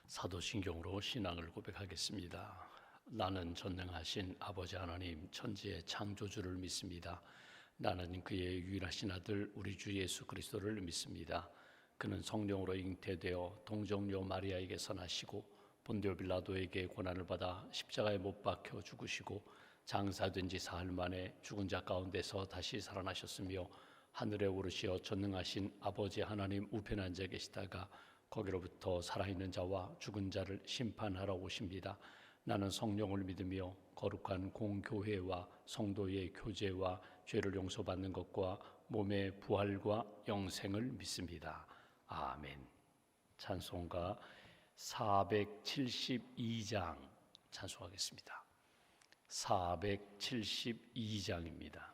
사도신경으로 신앙을 고백하겠습니다. 나는 전능하신 아버지 하나님 천지의 창조주를 믿습니다. 나는 그의 유일하신 아들 우리 주 예수 그리스도를 믿습니다. 그는 성령으로 잉태되어 동정녀 마리아에게서 나시고 본디오 빌라도에게 고난을 받아 십자가에 못 박혀 죽으시고 장사된 지 사흘 만에 죽은 자 가운데서 다시 살아나셨으며 하늘에 오르시어 전능하신 아버지 하나님 우편에 앉아 계시다가 거기로부터 살아있는 자와 죽은 자를 심판하러 오십니다. 나는 성령을 믿으며 거룩한 공교회와 성도의 교제와 죄를 용서받는 것과 몸의 부활과 영생을 믿습니다. 아멘. 찬송가 472장 찬송하겠습니다. 472장입니다.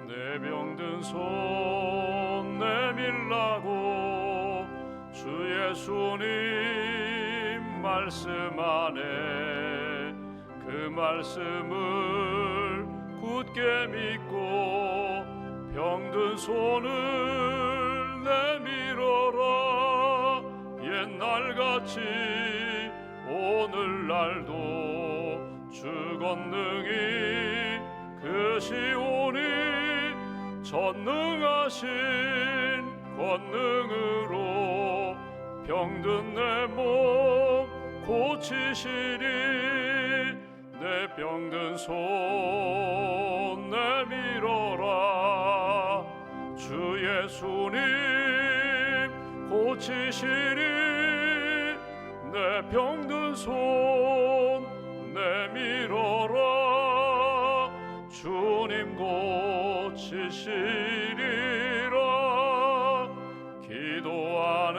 내 병든 손 내밀라고 주 예수님 말씀 안에 그 말씀을 굳게 믿고 병든 손을 내밀어라. 옛날같이 오늘날도 주 권능이 크시오니 전능하신 권능으로 병든 내 몸 고치시리. 내 병든 손 내밀어라. 주 예수님 고치시리. 내 병든 손 내밀어라. 주님 고치시리라. 기도하는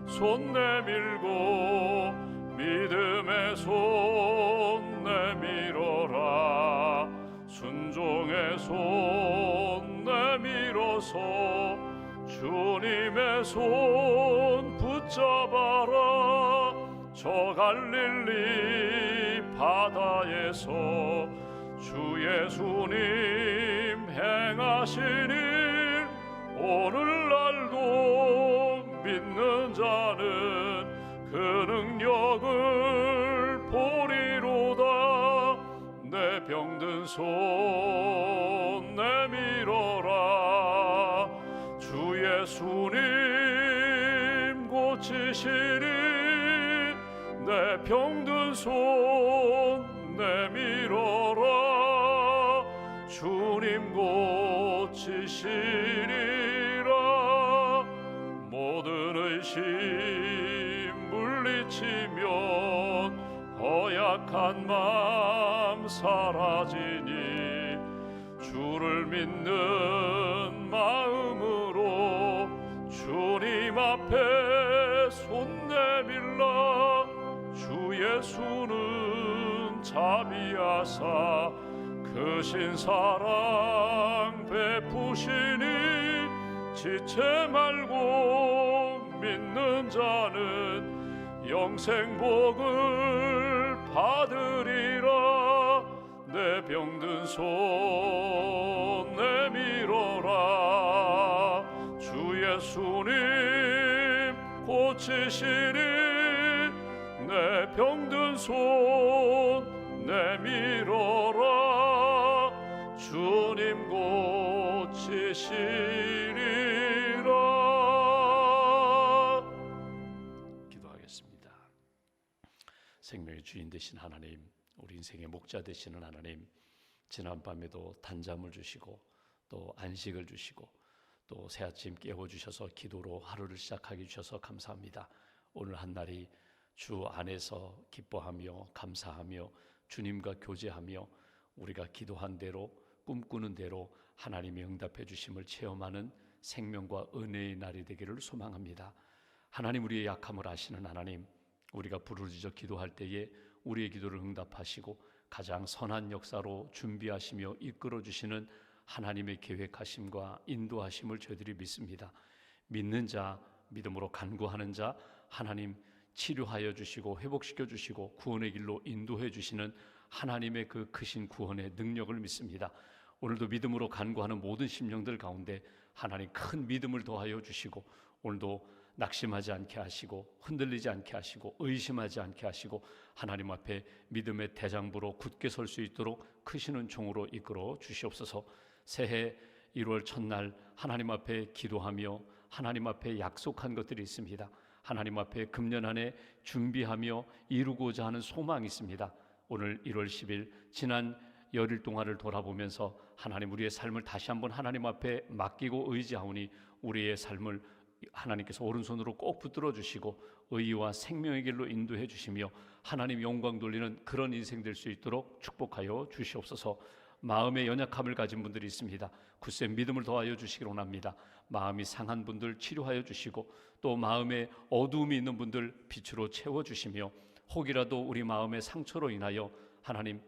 손 내밀고 믿음의 손 내밀어라. 순종의 손 내밀어서 주님의 손 붙잡아라. 저 갈릴리 바다에서 주 예수님 행하신 일 오늘날도 믿는 자는 그 능력을 보리로다. 내 병든 손 내밀어라. 주 예수님 고치시리. 내 병든 손 내밀어라. 주님 고치시리라. 모든 의심 물리치면 허약한 마음 사라지니 주를 믿는 마음으로 주님 앞에 손 내밀라. 주 예수는 자비하사 크신 사랑 베푸시니 지체 말고 믿는 자는 영생복을 받으리라. 내 병든 손 내밀어라. 주 예수님 고치시리. 내 병든 손 내밀어라. 주님 고치시리라. 기도하겠습니다. 생명의 주인 되신 하나님, 우리 인생의 목자 되시는 하나님, 지난밤에도 단잠을 주시고 또 안식을 주시고 또 새아침 깨워주셔서 기도로 하루를 시작하게 주셔서 감사합니다. 오늘 한날이 주 안에서 기뻐하며 감사하며 주님과 교제하며 우리가 기도한 대로 꿈꾸는 대로 하나님이 응답해 주심을 체험하는 생명과 은혜의 날이 되기를 소망합니다. 하나님, 우리의 약함을 아시는 하나님, 우리가 부르짖어 기도할 때에 우리의 기도를 응답하시고 가장 선한 역사로 준비하시며 이끌어 주시는 하나님의 계획하심과 인도하심을 저희들이 믿습니다. 믿는 자, 믿음으로 간구하는 자, 하나님 치료하여 주시고 회복시켜 주시고 구원의 길로 인도해 주시는 하나님의 그 크신 구원의 능력을 믿습니다. 오늘도 믿음으로 간구하는 모든 심령들 가운데 하나님 큰 믿음을 더하여 주시고 오늘도 낙심하지 않게 하시고 흔들리지 않게 하시고 의심하지 않게 하시고 하나님 앞에 믿음의 대장부로 굳게 설 수 있도록 크신 은총으로 이끌어 주시옵소서. 새해 1월 첫날 하나님 앞에 기도하며 하나님 앞에 약속한 것들이 있습니다. 하나님 앞에 금년 안에 준비하며 이루고자 하는 소망이 있습니다. 오늘 1월 10일 지난 열흘 동안을 돌아보면서 하나님 우리의 삶을 다시 한번 하나님 앞에 맡기고 의지하오니 우리의 삶을 하나님께서 오른손으로 꼭 붙들어 주시고 의와 생명의 길로 인도해 주시며 하나님 영광 돌리는 그런 인생 될 수 있도록 축복하여 주시옵소서. 마음의 연약함을 가진 분들이 있습니다. 굳세 믿음을 더하여 주시기를 원합니다. 마음이 상한 분들 치료하여 주시고 또 마음에 어두움이 있는 분들 빛으로 채워주시며 혹이라도 우리 마음의 상처로 인하여 하나님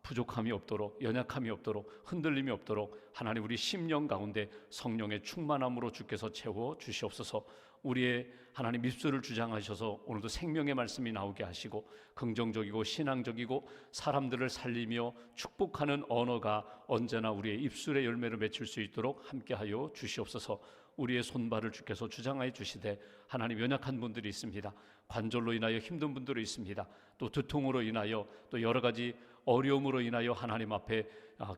부족함이 없도록 연약함이 없도록 흔들림이 없도록 하나님 우리 심령 가운데 성령의 충만함으로 주께서 채워 주시옵소서. 우리의 하나님 입술을 주장하셔서 오늘도 생명의 말씀이 나오게 하시고 긍정적이고 신앙적이고 사람들을 살리며 축복하는 언어가 언제나 우리의 입술의 열매를 맺힐 수 있도록 함께하여 주시옵소서. 우리의 손발을 주께서 주장하여 주시되 하나님 연약한 분들이 있습니다. 관절로 인하여 힘든 분들이 있습니다. 또 두통으로 인하여 또 여러 가지 어려움으로 인하여 하나님 앞에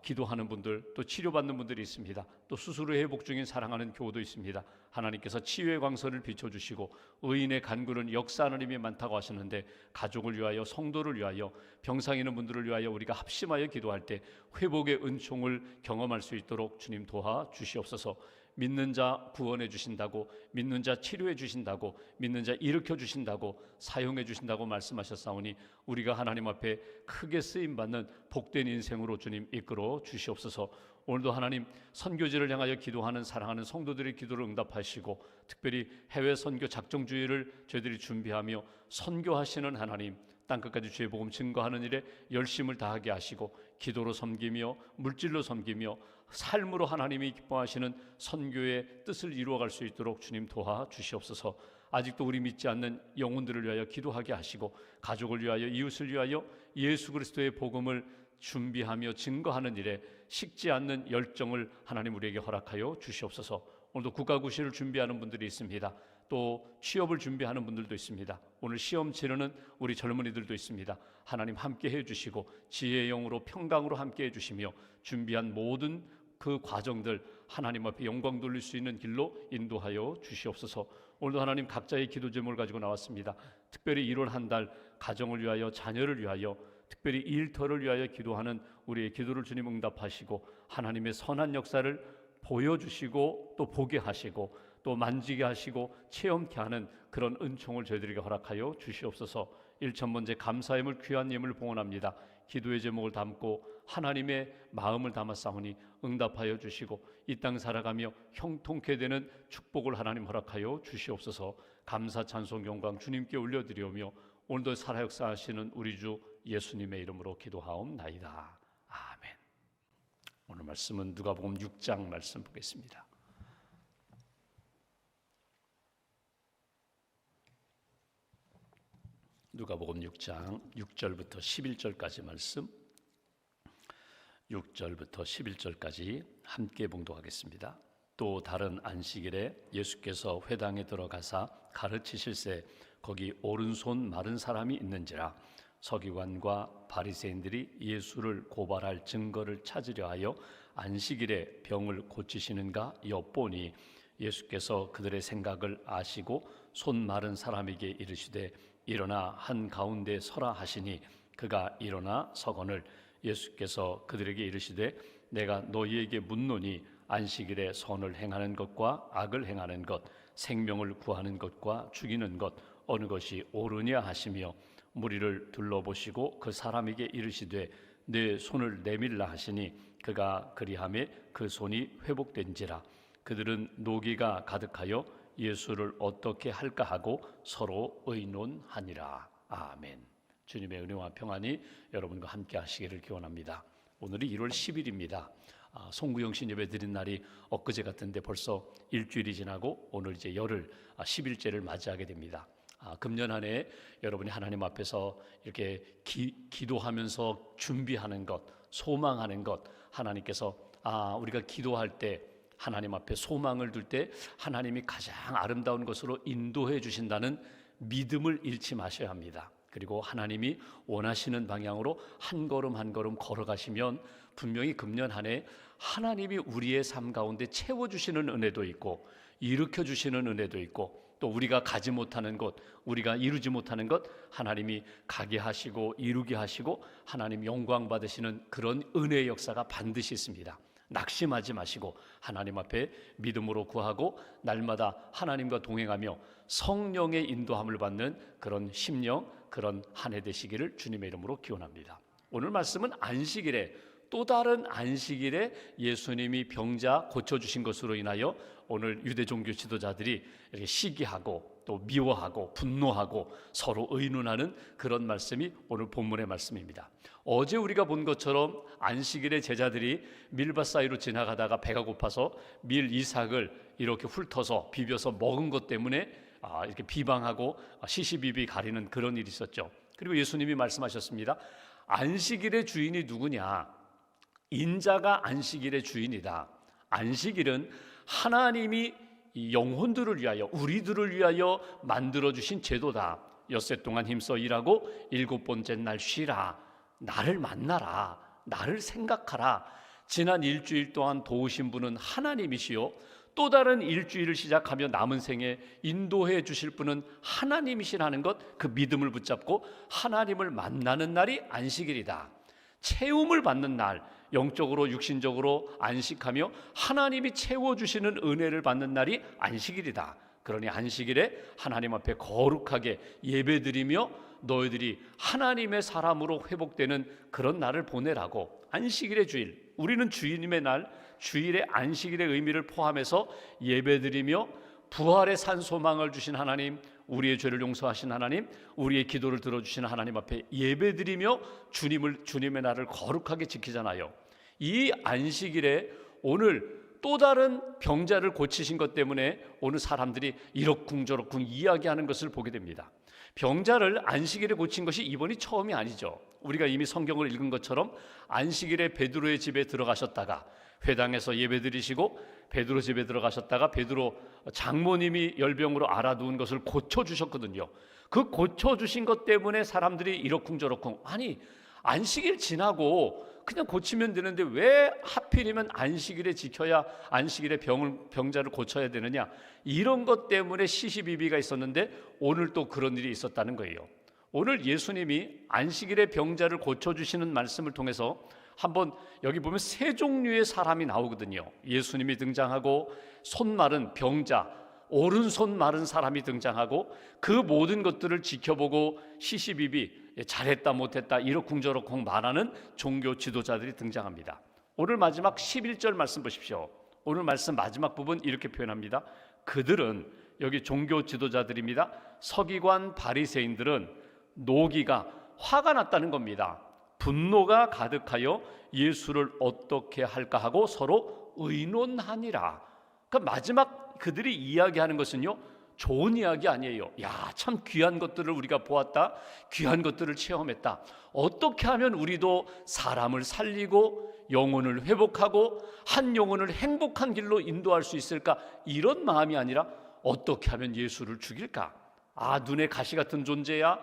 기도하는 분들 또 치료받는 분들이 있습니다. 또 수술 후 회복 중인 사랑하는 교우도 있습니다. 하나님께서 치유의 광선을 비춰주시고 의인의 간구는 역사하는 힘이 많다고 하시는데 가족을 위하여 성도를 위하여 병상 있는 분들을 위하여 우리가 합심하여 기도할 때 회복의 은총을 경험할 수 있도록 주님 도와주시옵소서. 믿는 자 구원해 주신다고 믿는 자 치료해 주신다고 믿는 자 일으켜 주신다고 사용해 주신다고 말씀하셨사오니 우리가 하나님 앞에 크게 쓰임받는 복된 인생으로 주님 이끌어 주시옵소서. 오늘도 하나님 선교지를 향하여 기도하는 사랑하는 성도들의 기도를 응답하시고 특별히 해외 선교 작정주의를 저희들이 준비하며 선교하시는 하나님 땅끝까지 주의 복음 증거하는 일에 열심을 다하게 하시고 기도로 섬기며 물질로 섬기며 삶으로 하나님이 기뻐하시는 선교의 뜻을 이루어갈 수 있도록 주님 도와주시옵소서. 아직도 우리 믿지 않는 영혼들을 위하여 기도하게 하시고 가족을 위하여 이웃을 위하여 예수 그리스도의 복음을 준비하며 증거하는 일에 식지 않는 열정을 하나님 우리에게 허락하여 주시옵소서. 오늘도 국가고시를 준비하는 분들이 있습니다. 또 취업을 준비하는 분들도 있습니다. 오늘 시험 치르는 우리 젊은이들도 있습니다. 하나님 함께 해주시고 지혜의 영으로 평강으로 함께 해주시며 준비한 모든 그 과정들 하나님 앞에 영광 돌릴 수 있는 길로 인도하여 주시옵소서. 오늘도 하나님 각자의 기도 제목을 가지고 나왔습니다. 특별히 1월 한 달 가정을 위하여 자녀를 위하여 특별히 일터를 위하여 기도하는 우리의 기도를 주님 응답하시고 하나님의 선한 역사를 보여주시고 또 보게 하시고 또 만지게 하시고 체험케 하는 그런 은총을 저희들에게 허락하여 주시옵소서. 1,000번째 감사임을 귀한 예물 봉헌합니다. 기도의 제목을 담고 하나님의 마음을 담았사오니 응답하여 주시고 이 땅 살아가며 형통케 되는 축복을 하나님 허락하여 주시옵소서. 감사 찬송 영광 주님께 올려드리오며 오늘도 살아 역사하시는 우리 주 예수님의 이름으로 기도하옵나이다. 아멘. 오늘 말씀은 누가복음 6장 말씀 보겠습니다. 누가복음 6장 6절부터 11절까지 말씀 6절부터 11절까지 함께 봉독하겠습니다. 또 다른 안식일에 예수께서 회당에 들어가사 가르치실새 거기 오른손 마른 사람이 있는지라 서기관과 바리새인들이 예수를 고발할 증거를 찾으려 하여 안식일에 병을 고치시는가 엿보니 예수께서 그들의 생각을 아시고 손 마른 사람에게 이르시되 일어나 한가운데 서라 하시니 그가 일어나 서거늘 예수께서 그들에게 이르시되 내가 너희에게 묻노니 안식일에 선을 행하는 것과 악을 행하는 것 생명을 구하는 것과 죽이는 것 어느 것이 옳으냐 하시며 무리를 둘러보시고 그 사람에게 이르시되 내 손을 내밀라 하시니 그가 그리하매 그 손이 회복된지라 그들은 노기가 가득하여 예수를 어떻게 할까 하고 서로 의논하니라. 아멘. 주님의 은혜와 평안이 여러분과 함께 하시기를 기원합니다. 오늘이 1월 10일입니다. 송구영신 예배 드린 날이 엊그제 같은데 벌써 일주일이 지나고 오늘 이제 열흘 10일째를 맞이하게 됩니다. 금년 한 해 여러분이 하나님 앞에서 이렇게 기도하면서 준비하는 것, 소망하는 것, 하나님께서 우리가 기도할 때 하나님 앞에 소망을 둘 때 하나님이 가장 아름다운 것으로 인도해 주신다는 믿음을 잃지 마셔야 합니다. 그리고 하나님이 원하시는 방향으로 한 걸음 한 걸음 걸어가시면 분명히 금년 한 해 하나님이 우리의 삶 가운데 채워주시는 은혜도 있고 일으켜 주시는 은혜도 있고 또 우리가 가지 못하는 것, 우리가 이루지 못하는 것 하나님이 가게 하시고 이루게 하시고 하나님 영광 받으시는 그런 은혜의 역사가 반드시 있습니다. 낙심하지 마시고 하나님 앞에 믿음으로 구하고 날마다 하나님과 동행하며 성령의 인도함을 받는 그런 심령, 그런 한 해 되시기를 주님의 이름으로 기원합니다. 오늘 말씀은 안식일에, 또 다른 안식일에 예수님이 병자 고쳐주신 것으로 인하여 오늘 유대 종교 지도자들이 이렇게 시기하고 또 미워하고 분노하고 서로 의논하는 그런 말씀이 오늘 본문의 말씀입니다. 어제 우리가 본 것처럼 안식일에 제자들이 밀밭 사이로 지나가다가 배가 고파서 밀 이삭을 이렇게 훑어서 비벼서 먹은 것 때문에 이렇게 비방하고 시시비비 가리는 그런 일이 있었죠. 그리고 예수님이 말씀하셨습니다. 안식일의 주인이 누구냐? 인자가 안식일의 주인이다. 안식일은 하나님이 이 영혼들을 위하여, 우리들을 위하여 만들어주신 제도다. 엿새 동안 힘써 일하고 일곱 번째 날 쉬라. 나를 만나라. 나를 생각하라. 지난 일주일 동안 도우신 분은 하나님이시요 또 다른 일주일을 시작하며 남은 생에 인도해 주실 분은 하나님이시라는 것, 그 믿음을 붙잡고 하나님을 만나는 날이 안식일이다. 채움을 받는 날, 영적으로 육신적으로 안식하며 하나님이 채워주시는 은혜를 받는 날이 안식일이다. 그러니 안식일에 하나님 앞에 거룩하게 예배드리며 너희들이 하나님의 사람으로 회복되는 그런 날을 보내라고. 안식일의 주일, 우리는 주님의 날, 주일의 안식일의 의미를 포함해서 예배드리며 부활의 산 소망을 주신 하나님, 우리의 죄를 용서하신 하나님, 우리의 기도를 들어주신 하나님 앞에 예배드리며 주님의 날을 거룩하게 지키잖아요. 이 안식일에 오늘 또 다른 병자를 고치신 것 때문에 오늘 사람들이 이러쿵저러쿵 이야기하는 것을 보게 됩니다. 병자를 안식일에 고친 것이 이번이 처음이 아니죠. 우리가 이미 성경을 읽은 것처럼 안식일에 베드로의 집에 들어가셨다가 회당에서 예배드리시고 베드로 집에 들어가셨다가 베드로 장모님이 열병으로 알아두은 것을 고쳐주셨거든요. 그 고쳐주신 것 때문에 사람들이 이러쿵저러쿵, 아니 안식일 지나고 그냥 고치면 되는데 왜 하필이면 안식일에 지켜야 안식일에 병자를 고쳐야 되느냐, 이런 것 때문에 시시비비가 있었는데 오늘 또 그런 일이 있었다는 거예요. 오늘 예수님이 안식일에 병자를 고쳐주시는 말씀을 통해서 한번 여기 보면 세 종류의 사람이 나오거든요. 예수님이 등장하고 손 마른 병자, 오른손 마른 사람이 등장하고 그 모든 것들을 지켜보고 시시비비 잘했다 못했다 이러쿵저러쿵 말하는 종교 지도자들이 등장합니다. 오늘 마지막 11절 말씀 보십시오. 오늘 말씀 마지막 부분 이렇게 표현합니다. 그들은, 여기 종교 지도자들입니다. 서기관 바리새인들은 노기가 화가 났다는 겁니다. 분노가 가득하여 예수를 어떻게 할까 하고 서로 의논하니라. 그러니까 마지막 그들이 이야기하는 것은요, 좋은 이야기 아니에요. 야, 참 귀한 것들을 우리가 보았다. 귀한 것들을 체험했다. 어떻게 하면 우리도 사람을 살리고 영혼을 회복하고 한 영혼을 행복한 길로 인도할 수 있을까? 이런 마음이 아니라 어떻게 하면 예수를 죽일까? 눈에 가시 같은 존재야.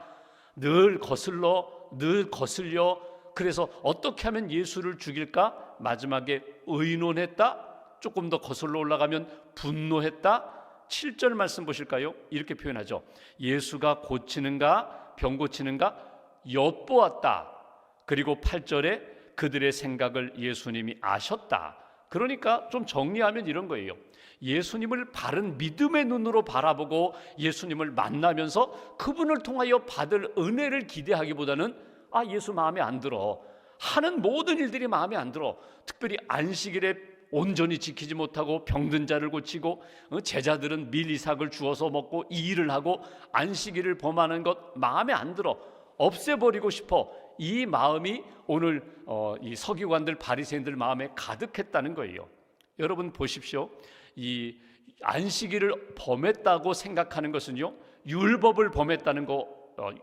늘 거슬려. 그래서 어떻게 하면 예수를 죽일까? 마지막에 의논했다. 조금 더 거슬러 올라가면 분노했다. 7절 말씀 보실까요? 이렇게 표현하죠. 예수가 고치는가 병 고치는가 엿보았다. 그리고 8절에 그들의 생각을 예수님이 아셨다. 그러니까 좀 정리하면 이런 거예요. 예수님을 바른 믿음의 눈으로 바라보고 예수님을 만나면서 그분을 통하여 받을 은혜를 기대하기보다는 예수 마음에 안 들어, 하는 모든 일들이 마음에 안 들어, 특별히 안식일에 온전히 지키지 못하고 병든 자를 고치고 제자들은 밀 이삭을 주워서 먹고 이 일을 하고 안식일을 범하는 것 마음에 안 들어, 없애버리고 싶어. 이 마음이 오늘 이 서기관들 바리새인들 마음에 가득했다는 거예요. 여러분 보십시오. 이 안식일을 범했다고 생각하는 것은요, 율법을 범했다는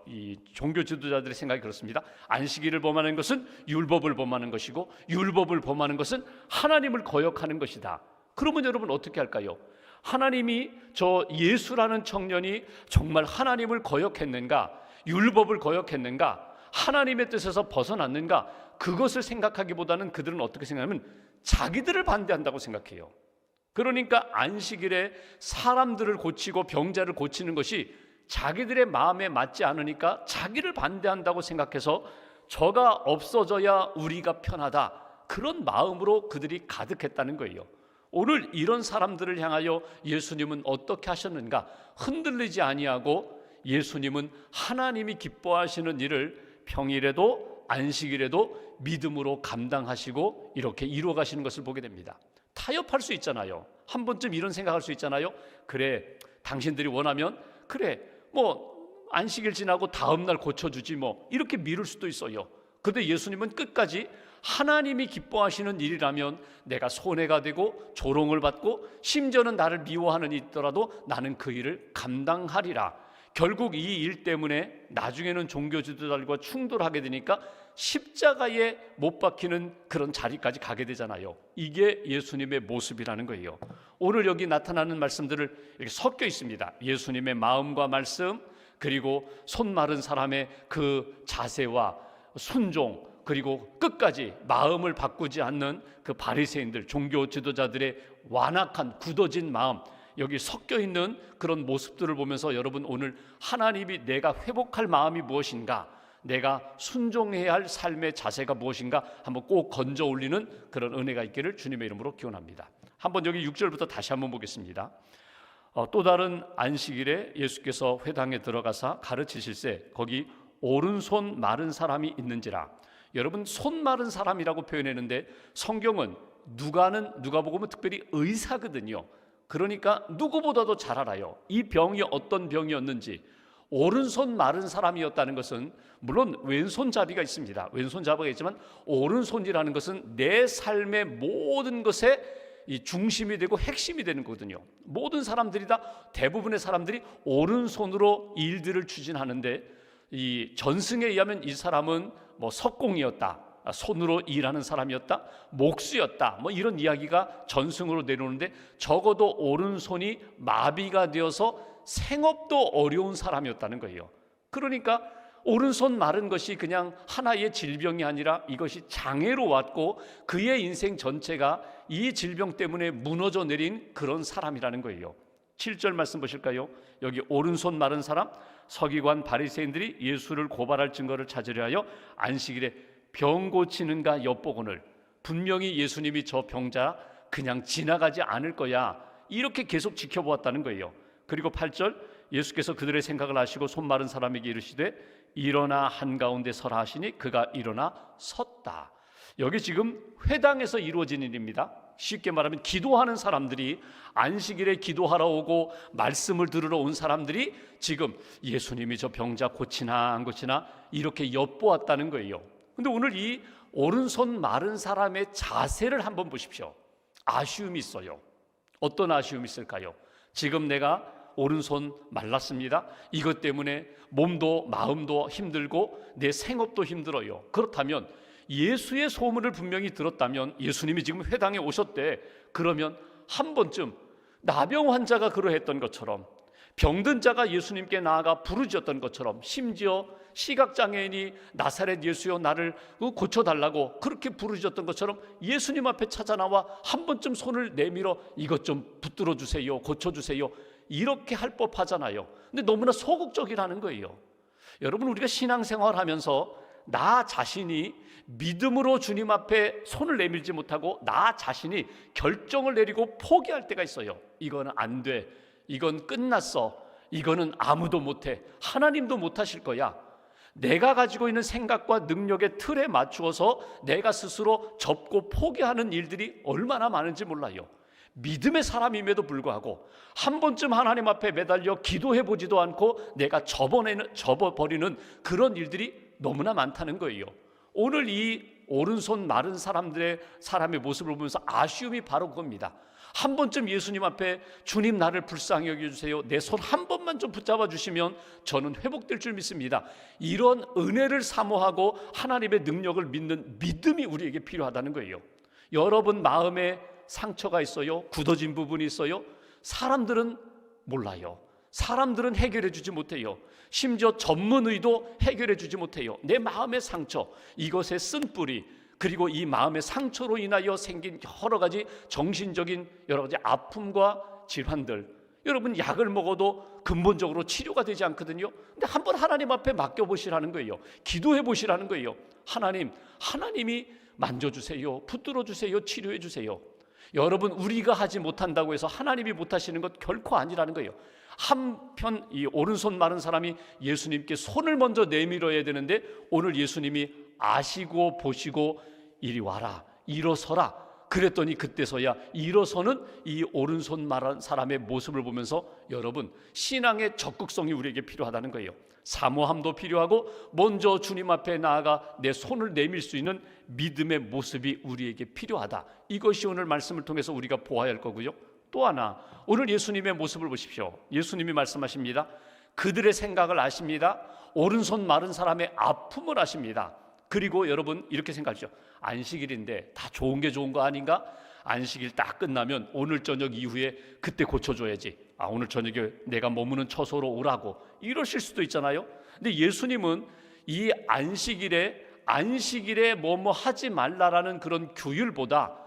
이 종교 지도자들의 생각이 그렇습니다. 안식일을 범하는 것은 율법을 범하는 것이고 율법을 범하는 것은 하나님을 거역하는 것이다. 그러면 여러분 어떻게 할까요? 하나님이 저 예수라는 청년이 정말 하나님을 거역했는가? 율법을 거역했는가? 하나님의 뜻에서 벗어났는가? 그것을 생각하기보다는 그들은 어떻게 생각하면 자기들을 반대한다고 생각해요. 그러니까 안식일에 사람들을 고치고 병자를 고치는 것이 자기들의 마음에 맞지 않으니까 자기를 반대한다고 생각해서 저가 없어져야 우리가 편하다, 그런 마음으로 그들이 가득했다는 거예요. 오늘 이런 사람들을 향하여 예수님은 어떻게 하셨는가? 흔들리지 아니하고 예수님은 하나님이 기뻐하시는 일을 평일에도 안식일에도 믿음으로 감당하시고 이렇게 이루어가시는 것을 보게 됩니다. 타협할 수 있잖아요. 한 번쯤 이런 생각할 수 있잖아요. 그래, 당신들이 원하면 그래, 안식일 지나고 다음 날 고쳐주지 이렇게 미룰 수도 있어요. 그런데 예수님은 끝까지 하나님이 기뻐하시는 일이라면 내가 손해가 되고 조롱을 받고 심지어는 나를 미워하는 일이 있더라도 나는 그 일을 감당하리라. 결국 이 일 때문에 나중에는 종교 지도자들과 충돌하게 되니까 십자가에 못 박히는 그런 자리까지 가게 되잖아요. 이게 예수님의 모습이라는 거예요. 오늘 여기 나타나는 말씀들을 이렇게 섞여 있습니다. 예수님의 마음과 말씀, 그리고 손 마른 사람의 그 자세와 순종, 그리고 끝까지 마음을 바꾸지 않는 그 바리새인들, 종교 지도자들의 완악한 굳어진 마음, 여기 섞여 있는 그런 모습들을 보면서 여러분, 오늘 하나님이 내가 회복할 마음이 무엇인가, 내가 순종해야 할 삶의 자세가 무엇인가 한번 꼭 건져 올리는 그런 은혜가 있기를 주님의 이름으로 기원합니다. 한번 여기 6절부터 다시 한번 보겠습니다. 또 다른 안식일에 예수께서 회당에 들어가사 가르치실세 거기 오른손 마른 사람이 있는지라. 여러분, 손 마른 사람이라고 표현했는데 성경은 누가복음은 특별히 의사거든요. 그러니까 누구보다도 잘 알아요. 이 병이 어떤 병이었는지. 오른손 마른 사람이었다는 것은 물론 왼손잡이가 있습니다. 왼손잡이가 있지만 오른손이라는 것은 내 삶의 모든 것에 이 중심이 되고 핵심이 되는 거거든요. 모든 사람들이 다, 대부분의 사람들이 오른손으로 일들을 추진하는데, 이 전승에 의하면 이 사람은 석공이었다, 손으로 일하는 사람이었다, 목수였다, 이런 이야기가 전승으로 내려오는데, 적어도 오른손이 마비가 되어서 생업도 어려운 사람이었다는 거예요. 그러니까 오른손 마른 것이 그냥 하나의 질병이 아니라 이것이 장애로 왔고 그의 인생 전체가 이 질병 때문에 무너져 내린 그런 사람이라는 거예요. 7절 말씀 보실까요? 여기 오른손 마른 사람, 서기관 바리새인들이 예수를 고발할 증거를 찾으려 하여 안식일에 병 고치는가 엿보거늘, 분명히 예수님이 저 병자 그냥 지나가지 않을 거야, 이렇게 계속 지켜보았다는 거예요. 그리고 8절, 예수께서 그들의 생각을 아시고 손 마른 사람에게 이르시되 일어나 한가운데 서라 하시니 그가 일어나 섰다. 여기 지금 회당에서 이루어진 일입니다. 쉽게 말하면 기도하는 사람들이, 안식일에 기도하러 오고 말씀을 들으러 온 사람들이 지금 예수님이 저 병자 고치나 안 고치나 이렇게 엿보았다는 거예요. 근데 오늘 이 오른손 마른 사람의 자세를 한번 보십시오. 아쉬움이 있어요. 어떤 아쉬움이 있을까요? 지금 내가 오른손 말랐습니다. 이것 때문에 몸도 마음도 힘들고 내 생업도 힘들어요. 그렇다면 예수의 소문을 분명히 들었다면, 예수님이 지금 회당에 오셨대, 그러면 한 번쯤 나병 환자가 그러했던 것처럼, 병든 자가 예수님께 나아가 부르짖었던 것처럼, 심지어 시각장애인이 나사렛 예수여 나를 고쳐달라고 그렇게 부르짖었던 것처럼 예수님 앞에 찾아나와 한 번쯤 손을 내밀어 이것 좀 붙들어 주세요, 고쳐주세요, 이렇게 할 법하잖아요. 근데 너무나 소극적이라는 거예요. 여러분, 우리가 신앙생활하면서 나 자신이 믿음으로 주님 앞에 손을 내밀지 못하고 나 자신이 결정을 내리고 포기할 때가 있어요. 이거는 안 돼, 이건 끝났어, 이거는 아무도 못해, 하나님도 못하실 거야. 내가 가지고 있는 생각과 능력의 틀에 맞추어서 내가 스스로 접고 포기하는 일들이 얼마나 많은지 몰라요. 믿음의 사람임에도 불구하고 한 번쯤 하나님 앞에 매달려 기도해보지도 않고 내가 접어버리는 그런 일들이 너무나 많다는 거예요. 오늘 이 오른손 마른 사람의 모습을 보면서 아쉬움이 바로 그겁니다. 한 번쯤 예수님 앞에 주님 나를 불쌍히 여겨주세요, 내 손 한 번만 좀 붙잡아 주시면 저는 회복될 줄 믿습니다. 이런 은혜를 사모하고 하나님의 능력을 믿는 믿음이 우리에게 필요하다는 거예요. 여러분 마음에 상처가 있어요? 굳어진 부분이 있어요? 사람들은 몰라요. 사람들은 해결해 주지 못해요. 심지어 전문의도 해결해 주지 못해요. 내 마음의 상처, 이것의 쓴뿌리, 그리고 이 마음의 상처로 인하여 생긴 여러 가지 정신적인 여러 가지 아픔과 질환들, 여러분 약을 먹어도 근본적으로 치료가 되지 않거든요. 근데 한번 하나님 앞에 맡겨보시라는 거예요. 기도해 보시라는 거예요. 하나님이 만져주세요, 붙들어 주세요, 치료해 주세요. 여러분, 우리가 하지 못한다고 해서 하나님이 못하시는 것 결코 아니라는 거예요. 한편 이 오른손 마른 사람이 예수님께 손을 먼저 내밀어야 되는데, 오늘 예수님이 아시고 보시고 이리 와라, 일어서라 그랬더니 그때서야 일어서는 이 오른손 마른 사람의 모습을 보면서 여러분, 신앙의 적극성이 우리에게 필요하다는 거예요. 사모함도 필요하고 먼저 주님 앞에 나아가 내 손을 내밀 수 있는 믿음의 모습이 우리에게 필요하다. 이것이 오늘 말씀을 통해서 우리가 보아야 할 거고요. 또 하나, 오늘 예수님의 모습을 보십시오. 예수님이 말씀하십니다. 그들의 생각을 아십니다. 오른손 마른 사람의 아픔을 아십니다. 그리고 여러분 이렇게 생각하죠. 안식일인데 다 좋은 게 좋은 거 아닌가? 안식일 딱 끝나면 오늘 저녁 이후에 그때 고쳐줘야지. 오늘 저녁에 내가 머무는 처소로 오라고 이러실 수도 있잖아요. 근데 예수님은 이 안식일에 뭐뭐 하지 말라라는 그런 규율보다,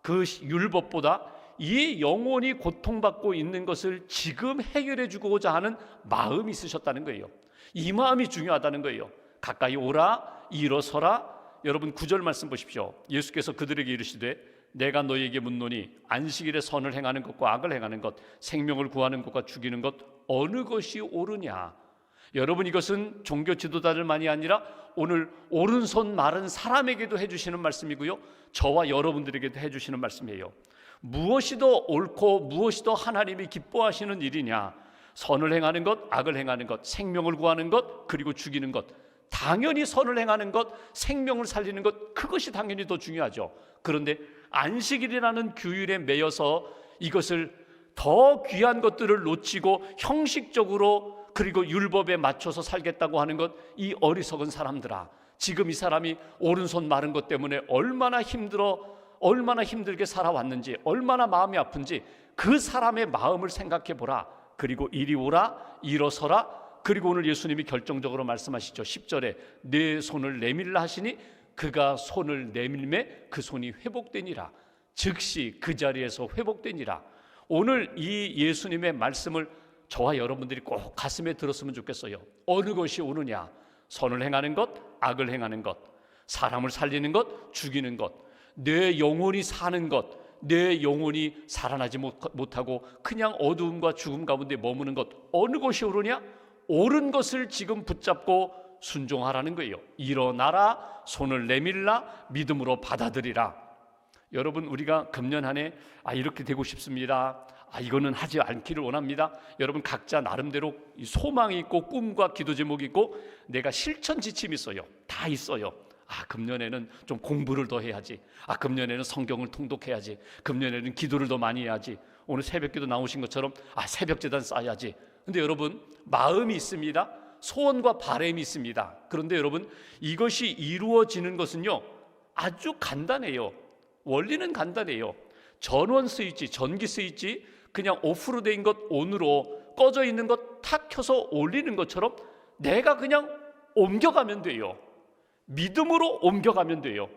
그 율법보다 이 영혼이 고통받고 있는 것을 지금 해결해 주고자 하는 마음이 있으셨다는 거예요. 이 마음이 중요하다는 거예요. 가까이 오라, 일어서라. 여러분 9절 말씀 보십시오. 예수께서 그들에게 이르시되 내가 너희에게 묻노니 안식일에 선을 행하는 것과 악을 행하는 것, 생명을 구하는 것과 죽이는 것 어느 것이 옳으냐. 여러분, 이것은 종교 지도자들만이 아니라 오늘 오른손 마른 사람에게도 해주시는 말씀이고요, 저와 여러분들에게도 해주시는 말씀이에요. 무엇이 더 옳고 무엇이 더 하나님이 기뻐하시는 일이냐. 선을 행하는 것, 악을 행하는 것, 생명을 구하는 것, 그리고 죽이는 것. 당연히 선을 행하는 것, 생명을 살리는 것, 그것이 당연히 더 중요하죠. 그런데 안식일이라는 규율에 매여서 이것을 더 귀한 것들을 놓치고 형식적으로 그리고 율법에 맞춰서 살겠다고 하는 것, 이 어리석은 사람들아, 지금 이 사람이 오른손 마른 것 때문에 얼마나 힘들게 살아왔는지, 얼마나 마음이 아픈지 그 사람의 마음을 생각해 보라. 그리고 이리 오라, 일어서라. 그리고 오늘 예수님이 결정적으로 말씀하시죠. 10절에 내 손을 내밀라 하시니 그가 손을 내밀매 그 손이 회복되니라. 즉시 그 자리에서 회복되니라. 오늘 이 예수님의 말씀을 저와 여러분들이 꼭 가슴에 들었으면 좋겠어요. 어느 것이 옳으냐. 선을 행하는 것, 악을 행하는 것, 사람을 살리는 것, 죽이는 것, 내 영혼이 사는 것, 내 영혼이 살아나지 못하고 그냥 어두움과 죽음 가운데 머무는 것, 어느 것이 옳으냐? 옳은 것을 지금 붙잡고 순종하라는 거예요. 일어나라, 손을 내밀라, 믿음으로 받아들이라. 여러분, 우리가 금년 한 해 이렇게 되고 싶습니다, 이거는 하지 않기를 원합니다. 여러분, 각자 나름대로 소망이 있고 꿈과 기도 제목이 있고 내가 실천 지침이 있어요. 다 있어요. 금년에는 좀 공부를 더 해야지. 금년에는 성경을 통독해야지. 금년에는 기도를 더 많이 해야지. 오늘 새벽기도 나오신 것처럼 새벽제단 쌓아야지. 근데 여러분, 마음이 있습니다. 소원과 바람이 있습니다. 그런데 여러분, 이것이 이루어지는 것은요 아주 간단해요. 원리는 간단해요. 전원 스위치, 전기 스위치 그냥 오프로 된 것 온으로, 꺼져 있는 것 탁 켜서 올리는 것처럼 내가 그냥 옮겨가면 돼요. 믿음으로 옮겨가면 돼요.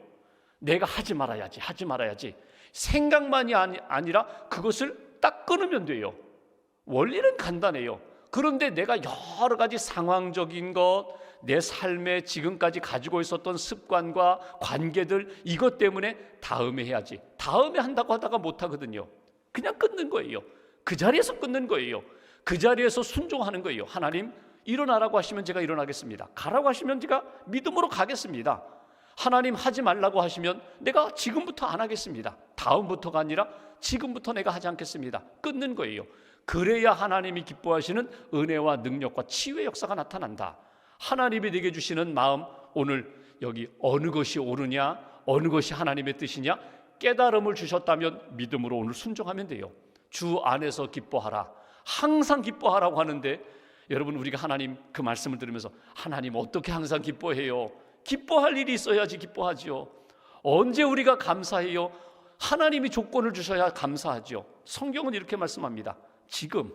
내가 하지 말아야지 생각만이 아니라 그것을 딱 끊으면 돼요. 원리는 간단해요. 그런데 내가 여러 가지 상황적인 것, 내 삶에 지금까지 가지고 있었던 습관과 관계들, 이것 때문에 다음에 해야지, 다음에 한다고 하다가 못하거든요. 그냥 끊는 거예요. 그 자리에서 끊는 거예요. 그 자리에서 순종하는 거예요. 하나님, 일어나라고 하시면 제가 일어나겠습니다. 가라고 하시면 제가 믿음으로 가겠습니다. 하나님, 하지 말라고 하시면 내가 지금부터 안 하겠습니다. 다음부터가 아니라 지금부터 내가 하지 않겠습니다. 끊는 거예요. 그래야 하나님이 기뻐하시는 은혜와 능력과 치유의 역사가 나타난다. 하나님이 내게 주시는 마음, 오늘 여기 어느 것이 옳으냐, 어느 것이 하나님의 뜻이냐, 깨달음을 주셨다면 믿음으로 오늘 순종하면 돼요. 주 안에서 기뻐하라, 항상 기뻐하라고 하는데, 여러분 우리가 하나님 그 말씀을 들으면서 하나님 어떻게 항상 기뻐해요? 기뻐할 일이 있어야지 기뻐하지요. 언제 우리가 감사해요? 하나님이 조건을 주셔야 감사하죠. 성경은 이렇게 말씀합니다. 지금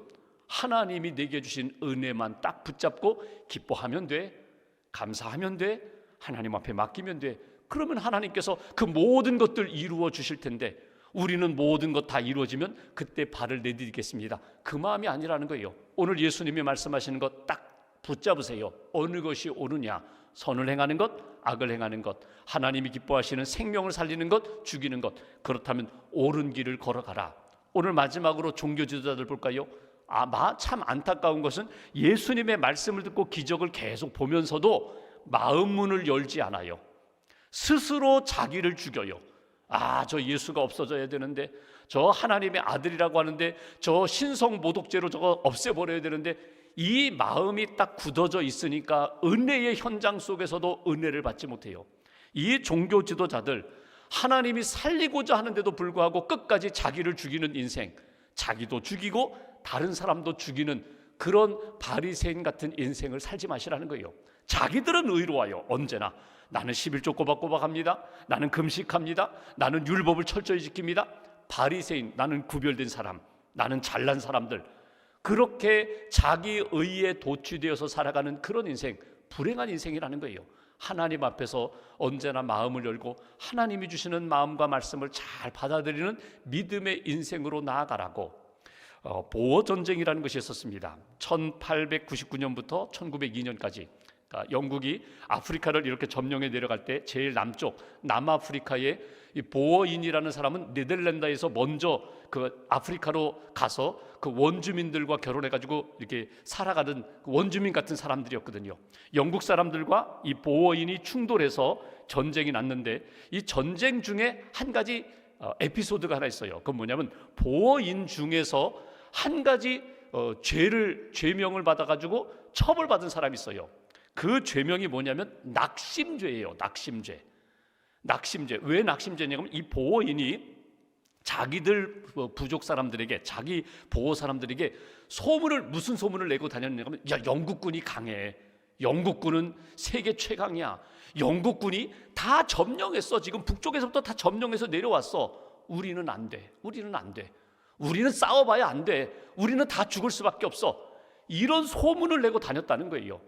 하나님이 내게 주신 은혜만 딱 붙잡고 기뻐하면 돼, 감사하면 돼, 하나님 앞에 맡기면 돼. 그러면 하나님께서 그 모든 것들 이루어 주실 텐데, 우리는 모든 것 다 이루어지면 그때 발을 내디디겠습니다. 그 마음이 아니라는 거예요. 오늘 예수님이 말씀하시는 것 딱 붙잡으세요. 어느 것이 옳으냐? 선을 행하는 것, 악을 행하는 것, 하나님이 기뻐하시는 생명을 살리는 것, 죽이는 것. 그렇다면 옳은 길을 걸어가라. 오늘 마지막으로 종교 지도자들 볼까요? 참 안타까운 것은 예수님의 말씀을 듣고 기적을 계속 보면서도 마음 문을 열지 않아요. 스스로 자기를 죽여요. 저 예수가 없어져야 되는데, 저 하나님의 아들이라고 하는데, 저 신성 모독죄로 저거 없애버려야 되는데, 이 마음이 딱 굳어져 있으니까 은혜의 현장 속에서도 은혜를 받지 못해요. 이 종교 지도자들, 하나님이 살리고자 하는데도 불구하고 끝까지 자기를 죽이는 인생, 자기도 죽이고 다른 사람도 죽이는 그런 바리새인 같은 인생을 살지 마시라는 거예요. 자기들은 의로워요. 언제나 나는 11조 꼬박꼬박 합니다, 나는 금식합니다, 나는 율법을 철저히 지킵니다. 바리새인, 나는 구별된 사람, 나는 잘난 사람들, 그렇게 자기 의에 도취되어서 살아가는 그런 인생, 불행한 인생이라는 거예요. 하나님 앞에서 언제나 마음을 열고 하나님이 주시는 마음과 말씀을 잘 받아들이는 믿음의 인생으로 나아가라고. 보어전쟁이라는 것이 있었습니다. 1899년부터 1902년까지 영국이 아프리카를 이렇게 점령해 내려갈 때 제일 남쪽 남아프리카의 이 보어인이라는 사람은 네덜란드에서 먼저 그 아프리카로 가서 그 원주민들과 결혼해가지고 이렇게 살아가는 그 원주민 같은 사람들이었거든요. 영국 사람들과 이 보어인이 충돌해서 전쟁이 났는데, 이 전쟁 중에 한 가지 에피소드가 하나 있어요. 그건 뭐냐면 보어인 중에서 한 가지 죄명을 받아가지고 처벌받은 사람이 있어요. 그 죄명이 뭐냐면 낙심죄예요. 낙심죄. 왜 낙심죄냐면 이 보어인이 자기들 부족 사람들에게, 자기 보호 사람들에게 무슨 소문을 내고 다녔냐면, 야, 영국군이 강해, 영국군은 세계 최강이야, 영국군이 다 점령했어, 지금 북쪽에서부터 다 점령해서 내려왔어, 우리는 안 돼, 우리는 싸워봐야 안 돼, 우리는 다 죽을 수밖에 없어. 이런 소문을 내고 다녔다는 거예요.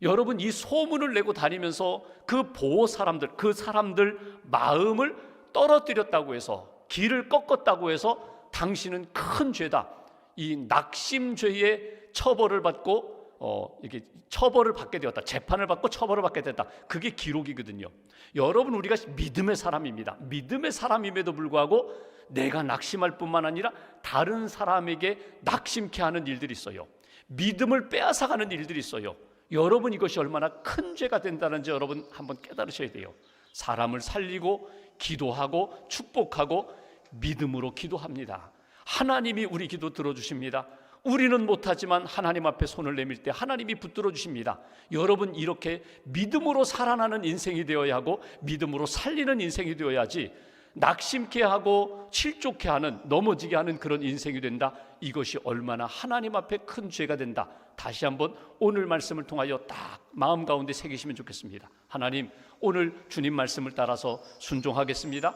여러분, 이 소문을 내고 다니면서 그 보호 사람들, 그 사람들 마음을 떨어뜨렸다고 해서, 길을 꺾었다고 해서 당신은 큰 죄다, 이 낙심죄의 처벌을 받고 이게 처벌을 받게 되었다, 재판을 받고 처벌을 받게 됐다. 그게 기록이거든요. 여러분, 우리가 믿음의 사람입니다. 믿음의 사람임에도 불구하고 내가 낙심할 뿐만 아니라 다른 사람에게 낙심케 하는 일들이 있어요. 믿음을 빼앗아가는 일들이 있어요. 여러분, 이것이 얼마나 큰 죄가 된다는지 여러분 한번 깨달으셔야 돼요. 사람을 살리고 기도하고 축복하고 믿음으로 기도합니다. 하나님이 우리 기도 들어주십니다. 우리는 못하지만 하나님 앞에 손을 내밀 때 하나님이 붙들어 주십니다. 여러분, 이렇게 믿음으로 살아나는 인생이 되어야 하고 믿음으로 살리는 인생이 되어야지, 낙심케 하고 실족케 하는, 넘어지게 하는 그런 인생이 된다. 이것이 얼마나 하나님 앞에 큰 죄가 된다. 다시 한번 오늘 말씀을 통하여 딱 마음 가운데 새기시면 좋겠습니다. 하나님, 오늘 주님 말씀을 따라서 순종하겠습니다.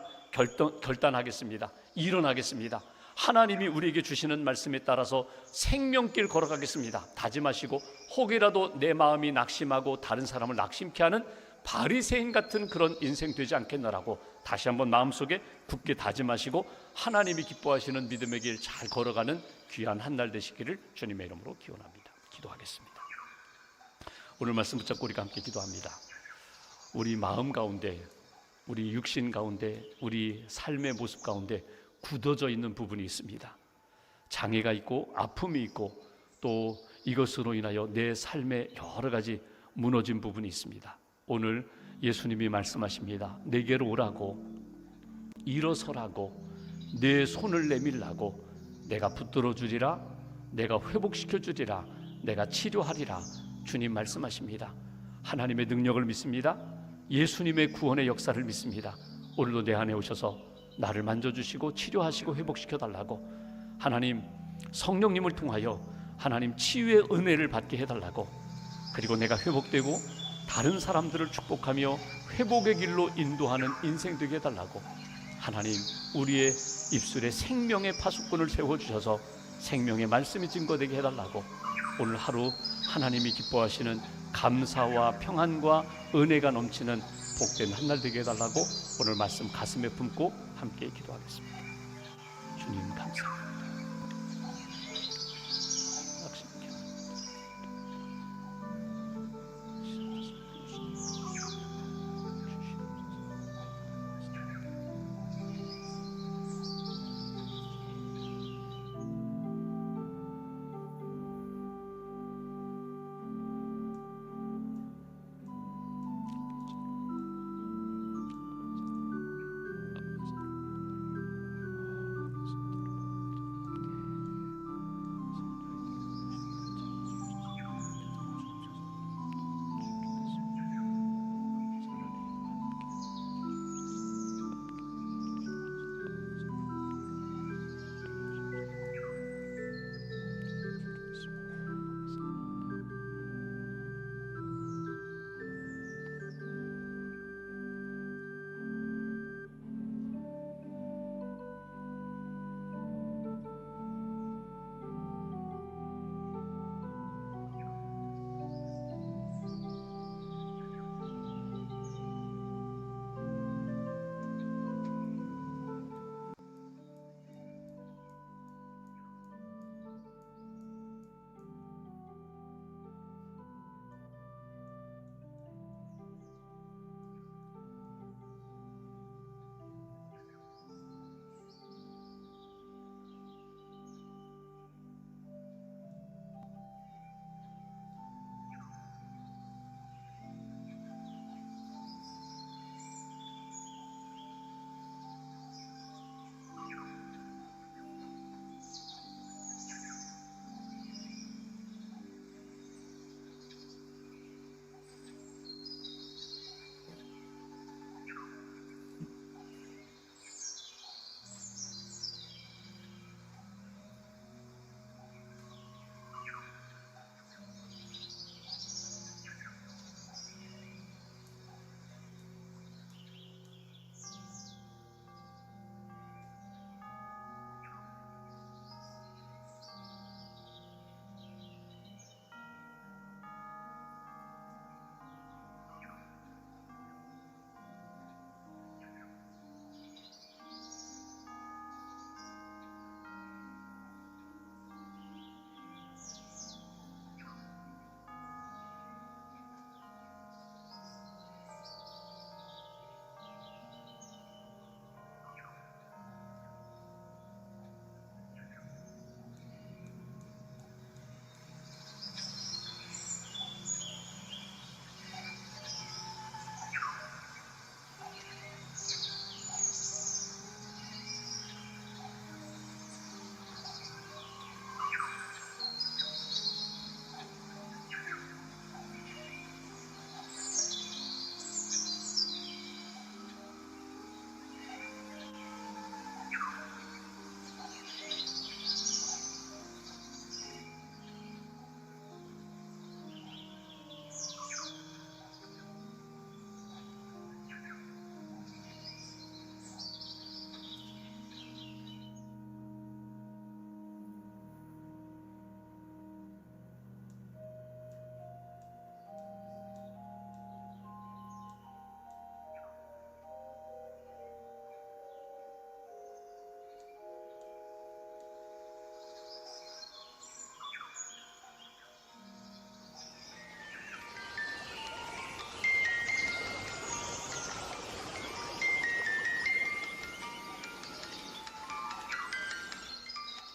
결단하겠습니다. 일어나겠습니다. 하나님이 우리에게 주시는 말씀에 따라서 생명길 걸어가겠습니다. 다짐하시고, 혹이라도 내 마음이 낙심하고 다른 사람을 낙심케 하는 바리새인 같은 그런 인생 되지 않겠노라고 다시 한번 마음속에 굳게 다짐하시고, 하나님이 기뻐하시는 믿음의 길 잘 걸어가는 귀한 한 날 되시기를 주님의 이름으로 기원합니다. 기도하겠습니다. 오늘 말씀 붙잡고 우리가 함께 기도합니다. 우리 마음 가운데, 우리 육신 가운데, 우리 삶의 모습 가운데 굳어져 있는 부분이 있습니다. 장애가 있고 아픔이 있고, 또 이것으로 인하여 내 삶에 여러 가지 무너진 부분이 있습니다. 오늘 예수님이 말씀하십니다. 내게로 오라고, 일어서라고, 내 손을 내밀라고, 내가 붙들어 주리라, 내가 회복시켜 주리라, 내가 치료하리라. 주님 말씀하십니다. 하나님의 능력을 믿습니다. 예수님의 구원의 역사를 믿습니다. 오늘도 내 안에 오셔서 나를 만져주시고 치료하시고 회복시켜 달라고, 하나님 성령님을 통하여 하나님 치유의 은혜를 받게 해달라고, 그리고 내가 회복되고 다른 사람들을 축복하며 회복의 길로 인도하는 인생 되게 해달라고, 하나님 우리의 입술에 생명의 파수꾼을 세워주셔서 생명의 말씀이 증거되게 해달라고, 오늘 하루 하나님이 기뻐하시는 감사와 평안과 은혜가 넘치는 복된 한 날 되게 해달라고 오늘 말씀 가슴에 품고 함께 기도하겠습니다. 주님 감사합니다.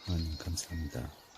하나님 감사합니다.